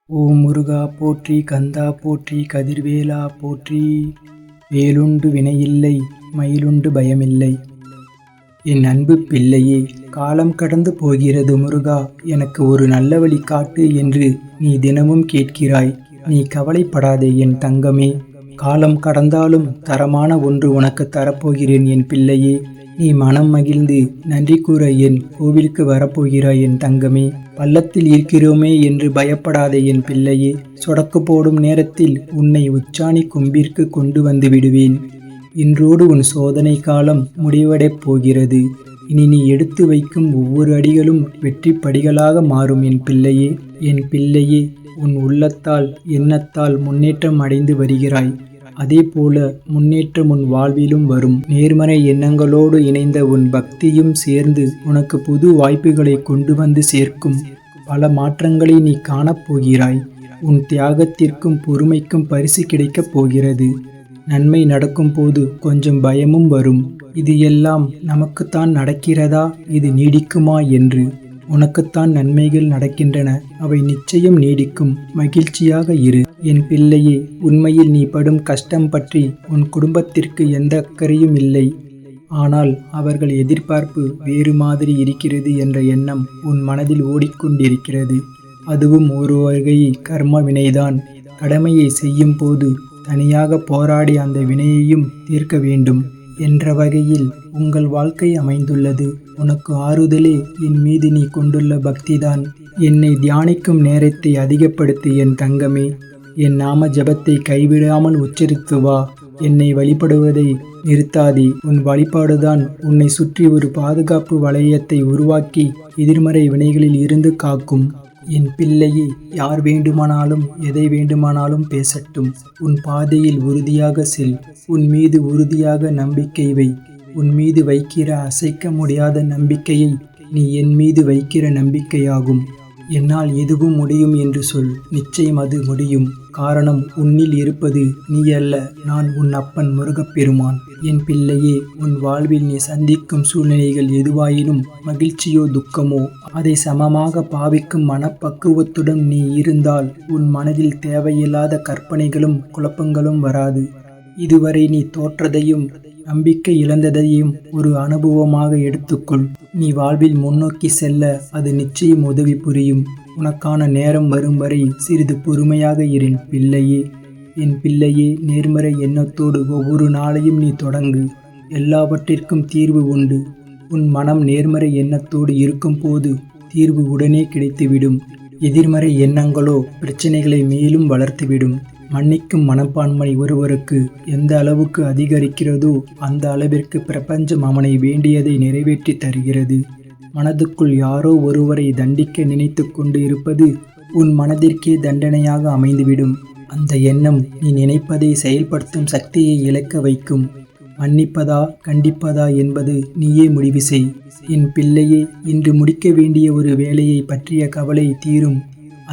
ஓம் முருகா போற்றி, கந்தா போற்றி, கதிர்வேலா போற்றி. வேலுண்டு வினையில்லை, மயிலுண்டு பயமில்லை. என் அன்பு பிள்ளையே, காலம் கடந்து போகிறது முருகா, எனக்கு ஒரு நல்ல வழி காட்டு என்று நீ தினமும் கேட்கிறாய். நீ கவலைப்படாதே என் தங்கமே. காலம் கடந்தாலும் தரமான ஒன்று உனக்கு தரப்போகிறேன் என் பிள்ளையே. நீ மனம் மகிழ்ந்து நன்றி கூற என் கோவிலுக்கு வரப்போகிறாய் என் தங்கமே. பள்ளத்தில் இருக்கிறோமே என்று பயப்படாதே என் பிள்ளையே. சொடக்கு போடும் நேரத்தில் உன்னை உச்சாணி கொம்பிற்கு கொண்டு வந்து விடுவேன். இன்றோடு உன் சோதனை காலம் முடிவடையப் போகிறது. இனி நீ எடுத்து வைக்கும் ஒவ்வொரு அடிகளும் வெற்றி படிகளாக மாறும் என் பிள்ளையே. என் பிள்ளையே, உன் உள்ளத்தால் எண்ணத்தால் முன்னேற்றம் அடைந்து வருகிறாய். அதே போல முன்னேற்றம் உன் வாழ்விலும் வரும். நேர்மறை எண்ணங்களோடு இணைந்த உன் பக்தியும் சேர்ந்து உனக்கு புது வாய்ப்புகளை கொண்டு வந்து சேர்க்கும். பல மாற்றங்களை நீ காணப்போகிறாய். உன் தியாகத்திற்கும் பொறுமைக்கும் பரிசு கிடைக்கப் போகிறது. நன்மை நடக்கும் போது கொஞ்சம் பயமும் வரும். இது எல்லாம் நமக்குத்தான் நடக்கிறதா, இது நீடிக்குமா என்று. உனக்குத்தான் நன்மைகள் நடக்கின்றன, அவை நிச்சயம் நீடிக்கும். மகிழ்ச்சியாக இரு என் பிள்ளையே. உண்மையில் நீ படும் கஷ்டம் பற்றி உன் குடும்பத்திற்கு எந்த அக்கறையும் இல்லை. ஆனால் அவர்கள் எதிர்பார்ப்பு வேறு மாதிரி இருக்கிறது என்ற எண்ணம் உன் மனதில் ஓடிக்கொண்டிருக்கிறது. அதுவும் ஒரு வகை கர்ம வினைதான். கடமையை செய்யும் போது தனியாக போராடி அந்த வினையையும் தீர்க்க வேண்டும் என்ற வகையில் உங்கள் வாழ்க்கை அமைந்துள்ளது. உனக்கு ஆறுதலே என் மீது நீ கொண்டுள்ள பக்திதான். என்னை தியானிக்கும் நேரத்தை அதிகப்படுத்து என் தங்கமே. என் நாம ஜபத்தை கைவிடாமல் உச்சரித்து வா. என்னை வழிபடுவதை நிறுத்தாதே. உன் வழிபாடுதான் உன்னை சுற்றி ஒரு பாதுகாப்பு வளையத்தை உருவாக்கி எதிர்மறை வினைகளில் இருந்து காக்கும். என் பிள்ளையே, யார் வேண்டுமானாலும் எதை வேண்டுமானாலும் பேசட்டும். உன் பாதையில் உறுதியாக செல். உன் மீது உறுதியாக நம்பிக்கை வை. உன் மீது வைக்கிற அசைக்க முடியாத நம்பிக்கையை நீ என் மீது வைக்கிற நம்பிக்கையாகும். என்னால் எதுவும் முடியும் என்று சொல். நிச்சயம் அது முடியும். காரணம், உன்னில் இருப்பது நீ அல்ல, நான் உன் அப்பன் முருகப்பெருமான். என் பிள்ளையே, உன் வாழ்வில் நீ சந்திக்கும் சூழ்நிலைகள் எதுவாயினும் மகிழ்ச்சியோ துக்கமோ அதை சமமாக பாவிக்கும் மனப்பக்குவத்துடன் நீ இருந்தால் உன் மனதில் தேவையில்லாத கற்பனைகளும் குழப்பங்களும் வராது. இதுவரை நீ தோற்றதையும் நம்பிக்கை இழந்ததையும் ஒரு அனுபவமாக எடுத்துக்கொள். நீ வாழ்வில் முன்னோக்கி செல்ல அது நிச்சயம் உதவி புரியும். உனக்கான நேரம் வரும் வரை சிறிது பொறுமையாக இரு பிள்ளையே. என் பிள்ளையே, நேர்மறை எண்ணத்தோடு ஒவ்வொரு நாளையும் நீ தொடங்கு. எல்லாவற்றிற்கும் தீர்வு உண்டு. உன் மனம் நேர்மறை எண்ணத்தோடு இருக்கும் போது தீர்வு உடனே கிடைத்துவிடும். எதிர்மறை எண்ணங்களோ பிரச்சனைகளை மேலும் வளர்த்துவிடும். மன்னிக்கும் மனப்பான்மை ஒருவருக்கு எந்த அளவுக்கு அதிகரிக்கிறதோ அந்த அளவிற்கு பிரபஞ்சம் அவனை வேண்டியதை நிறைவேற்றி தருகிறது. மனதுக்குள் யாரோ ஒருவரை தண்டிக்க நினைத்து கொண்டு இருப்பது உன் மனதிற்கே தண்டனையாக அமைந்துவிடும். அந்த எண்ணம் நீ நினைப்பதை செயல்படுத்தும் சக்தியை இழக்க வைக்கும். மன்னிப்பதா கண்டிப்பதா என்பது நீயே முடிவு செய். என் பிள்ளையே, இன்று முடிக்க வேண்டிய ஒரு வேலையை பற்றிய கவலை தீரும்.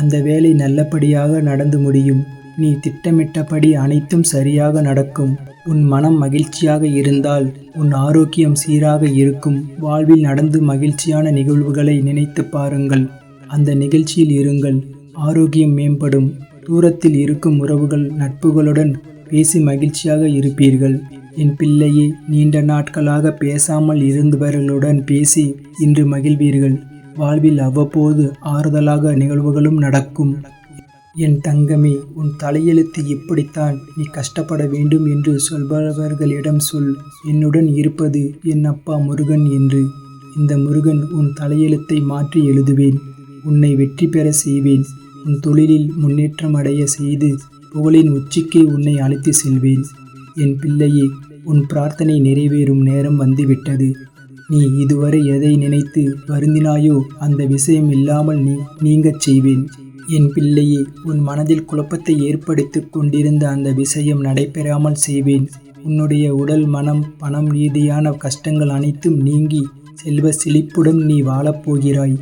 அந்த வேலை நல்லபடியாக நடந்து முடியும். நீ திட்டமிட்டபடி அனைத்தும் சரியாக நடக்கும். உன் மனம் மகிழ்ச்சியாக இருந்தால் உன் ஆரோக்கியம் சீராக இருக்கும். வாழ்வில் நடந்து மகிழ்ச்சியான நிகழ்வுகளை நினைத்து பாருங்கள். அந்த நிகழ்ச்சியில் இருங்கள். ஆரோக்கியம் மேம்படும். தூரத்தில் இருக்கும் உறவுகள் நட்புகளுடன் பேசி மகிழ்ச்சியாக இருப்பீர்கள். என் பிள்ளையே, நீண்ட நாட்களாக பேசாமல் இருந்தவர்களுடன் பேசி இன்று மகிழ்வீர்கள். வாழ்வில் அவ்வப்போது ஆறுதலாக நிகழ்வுகளும் நடக்கும். என் தங்கமே, உன் தலையெழுத்து இப்படித்தான். நீ கஷ்டப்பட வேண்டும் என்று சொல்பவர்களிடம் சொல், என்னுடன் இருப்பது என் அப்பா முருகன் என்று. இந்த முருகன் உன் தலையெழுத்தை மாற்றி எழுதுவேன். உன்னை வெற்றி பெற செய்வேன். உன் தொழிலில் முன்னேற்றம் அடைய செய்து புகழின் உச்சிக்கு உன்னை அழைத்து செல்வேன். என் பிள்ளையே, உன் பிரார்த்தனை நிறைவேறும் நேரம் வந்துவிட்டது. நீ இதுவரை எதை நினைத்து வருந்தினாயோ அந்த விஷயம் இல்லாமல் நீங்கச் செய்வேன். என் பிள்ளையே, உன் மனதில் குழப்பத்தை ஏற்படுத்தி கொண்டிருந்த அந்த விஷயம் நடைபெறாமல் செய்வேன். உன்னுடைய உடல், மனம், பணம் ரீதியான கஷ்டங்கள் அனைத்தும் நீங்கி செல்வ செழிப்புடன் நீ வாழப்போகிறாய்.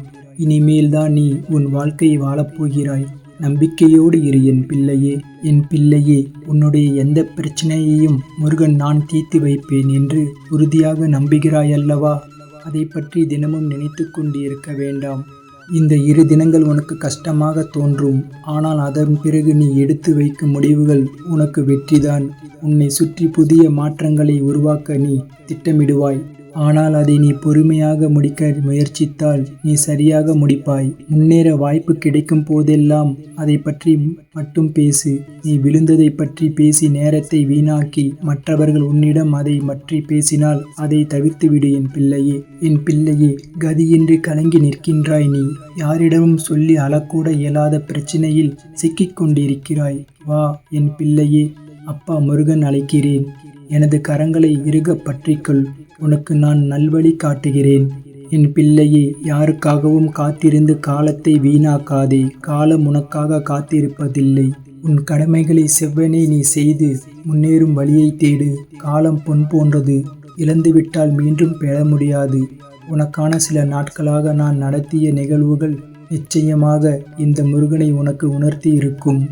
இனிமேல்தான் நீ உன் வாழ்க்கையை வாழப்போகிறாய். நம்பிக்கையோடு இரு என் பிள்ளையே. என் பிள்ளையே, உன்னுடைய எந்த பிரச்சனையையும் முருகன் நான் தீர்த்து வைப்பேன் என்று உறுதியாக நம்புகிறாய் அல்லவா? அதை பற்றி தினமும் நினைத்து கொண்டு இருக்க வேண்டாம். இந்த 2 தினங்கள் உனக்கு கஷ்டமாக தோன்றும். ஆனால் அதன் பிறகு நீ எடுத்து வைக்கும் முடிவுகள் உனக்கு வெற்றிதான். உன்னை சுற்றி புதிய மாற்றங்களை உருவாக்க நீ திட்டமிடுவாய். ஆனால் அதை நீ பொறுமையாக முடிக்க முயற்சித்தால் நீ சரியாக முடிப்பாய். முன்னேற வாய்ப்பு கிடைக்கும் போதெல்லாம் அதை பற்றி மட்டும் பேசு. நீ விழுந்ததை பற்றி பேசி நேரத்தை வீணாக்கி மற்றவர்கள் உன்னிடம் அதை பற்றி பேசினால் அதை தவிர்த்துவிடு என் பிள்ளையே. என் பிள்ளையே, கதியின்றி கலங்கி நிற்கின்றாய் நீ. யாரிடமும் சொல்லி அழக்கூட இயலாத பிரச்சனையில் சிக்கிக் கொண்டிருக்கிறாய். வா என் பிள்ளையே, அப்பா முருகன் அழைக்கிறேன். எனது கரங்களை இறுக பற்றிக்கொள். உனக்கு நான் நல்வழி காட்டுகிறேன். என் பிள்ளையே, யாருக்காகவும் காத்திருந்து காலத்தை வீணாக்காதே. காலம் உனக்காக காத்திருப்பதில்லை. உன் கடமைகளை செவ்வனே நீ செய்து முன்னேறும் வழியை தேடு. காலம் பொன் போன்றது. இழந்துவிட்டால் மீண்டும் பெற முடியாது. உனக்கான சில நாட்களாக நான் நடத்திய நிகழ்வுகள் நிச்சயமாக இந்த முருகனை உனக்கு உணர்த்தி இருக்கும்.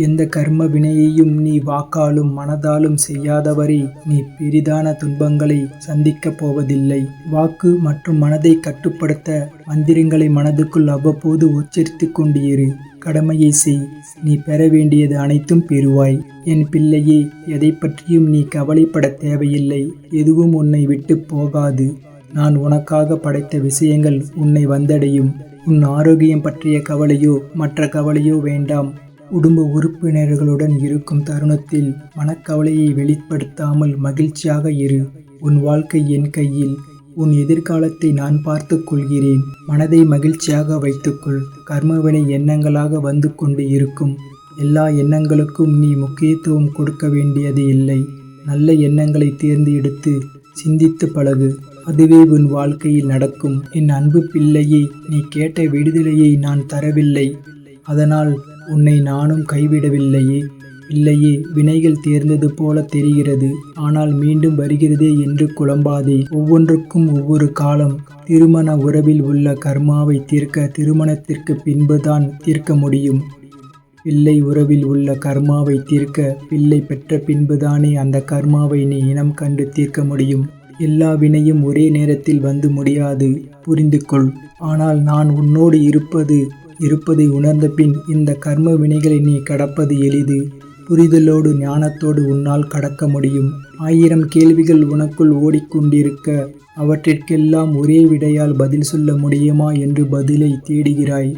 எந்த கர்ம வினையையும் நீ வாக்காலும் மனதாலும் செய்யாதவரை நீ பெரிதான துன்பங்களை சந்திக்கப் போவதில்லை. வாக்கு மற்றும் மனதை கட்டுப்படுத்த மந்திரங்களை மனதுக்குள் அவ்வப்போது உச்சரித்து கொண்டு இரு. கடமையை செய். நீ பெற வேண்டியது அனைத்தும் பெறுவாய். என் பிள்ளையே, எதை பற்றியும் நீ கவலைப்பட தேவையில்லை. எதுவும் உன்னை விட்டு போகாது. நான் உனக்காக படைத்த விஷயங்கள் உன்னை வந்தடையும். உன் ஆரோக்கியம் பற்றிய கவலையோ மற்ற கவலையோ வேண்டாம். குடும்ப உறுப்பினர்களுடன் இருக்கும் தருணத்தில் மனக்கவலையை வெளிப்படுத்தாமல் மகிழ்ச்சியாக இரு. உன் வாழ்க்கை என் கையில். உன் எதிர்காலத்தை நான் பார்த்து கொள்கிறேன். மனதை மகிழ்ச்சியாக வைத்துக்கொள். கர்மவினை எண்ணங்களாக வந்து கொண்டு இருக்கும். எல்லா எண்ணங்களுக்கும் நீ முக்கியத்துவம் கொடுக்க வேண்டியது இல்லை. நல்ல எண்ணங்களை தேர்ந்தெடுத்து சிந்தித்து பழகு. அதுவே உன் வாழ்க்கையில் நடக்கும். என் அன்பு பிள்ளையே, நீ கேட்ட விடுதலையை நான் தரவில்லை. அதனால் உன்னை நானும் கைவிடவில்லையே. இல்லையே, வினைகள் தேர்ந்தது போல தெரிகிறது. ஆனால் மீண்டும் வருகிறதே என்று குழம்பாதே. ஒவ்வொன்றுக்கும் ஒவ்வொரு காலம். திருமண உறவில் உள்ள கர்மாவை தீர்க்க திருமணத்திற்கு பின்புதான் தீர்க்க முடியும். பிள்ளை உறவில் உள்ள கர்மாவை தீர்க்க பிள்ளை பெற்ற பின்புதானே அந்த கர்மாவை நீ இனம் கண்டு தீர்க்க முடியும். எல்லா வினையும் ஒரே நேரத்தில் வந்து முடியாது, புரிந்து கொள். ஆனால் நான் உன்னோடு இருப்பதை உணர்ந்த பின் இந்த கர்ம வினைகளை நீ கடப்பது எளிது. புரிதலோடு ஞானத்தோடு உன்னால் கடக்க முடியும். 1000 கேள்விகள் உனக்குள் ஓடிக்கொண்டிருக்க அவற்றிற்கெல்லாம் ஒரே விடையால் பதில் சொல்ல முடியுமா என்று பதிலை தேடுகிறாய்.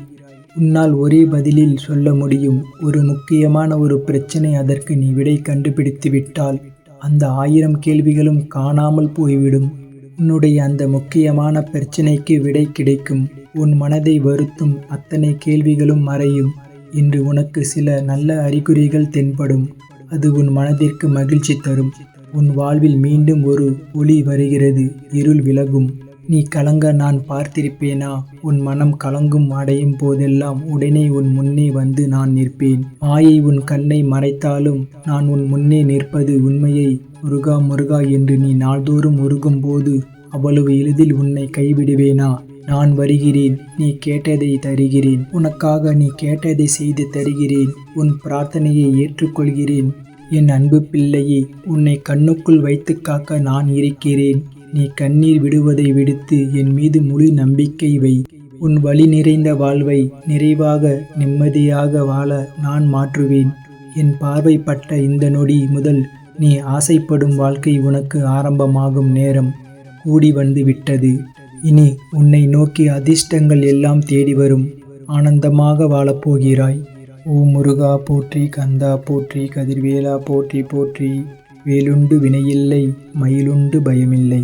உன்னால் ஒரே பதிலில் சொல்ல முடியும். ஒரு முக்கியமான ஒரு பிரச்சனை. அதற்கு நீ விடை கண்டுபிடித்து விட்டால் அந்த 1000 கேள்விகளும் காணாமல் போய்விடும். உன்னுடைய அந்த முக்கியமான பிரச்சனைக்கு விடை கிடைக்கும். உன் மனதை வருத்தும் அத்தனை கேள்விகளும் மறையும். இன்று உனக்கு சில நல்ல அறிகுறிகள் தென்படும். அது உன் மனதிற்கு மகிழ்ச்சி தரும். உன் வாழ்வில் மீண்டும் ஒரு ஒளி வருகிறது. இருள் விலகும். நீ கலங்க நான் பார்த்திருப்பேனா? உன் மனம் கலங்கும் அடையும் போதெல்லாம் உடனே உன் முன்னே வந்து நான் நிற்பேன். மாயை உன் கண்ணை மறைத்தாலும் நான் உன் முன்னே நிற்பது உண்மையை. முருகா முருகா என்று நீ நாள்தோறும் உருகும் போது அவ்வளவு எளிதில் உன்னை கைவிடுவேனா? நான் வருகிறேன். நீ கேட்டதை தருகிறேன். உனக்காக நீ கேட்டதை செய்து தருகிறேன். உன் பிரார்த்தனையை ஏற்றுக்கொள்கிறேன். என் அன்பு பிள்ளையே, உன்னை கண்ணுக்குள் வைத்து காக்க நான் இருக்கிறேன். நீ கண்ணீர் விடுவதை விடுத்து என் மீது முழு நம்பிக்கை வை. உன் வலி நிறைந்த வாழ்வை நிறைவாக நிம்மதியாக வாழ நான் மாற்றுவேன். என் பார்வைப்பட்ட இந்த நொடி முதல் நீ ஆசைப்படும் வாழ்க்கை உனக்கு ஆரம்பமாகும் நேரம் கூடி வந்து விட்டது. இனி உன்னை நோக்கி அதிர்ஷ்டங்கள் எல்லாம் தேடி வரும். ஆனந்தமாக வாழப்போகிறாய். ஓம் முருகா போற்றி, கந்தா போற்றி, கதிர்வேலா போற்றி போற்றி. வேலுண்டு வினையில்லை, மயிலுண்டு பயமில்லை.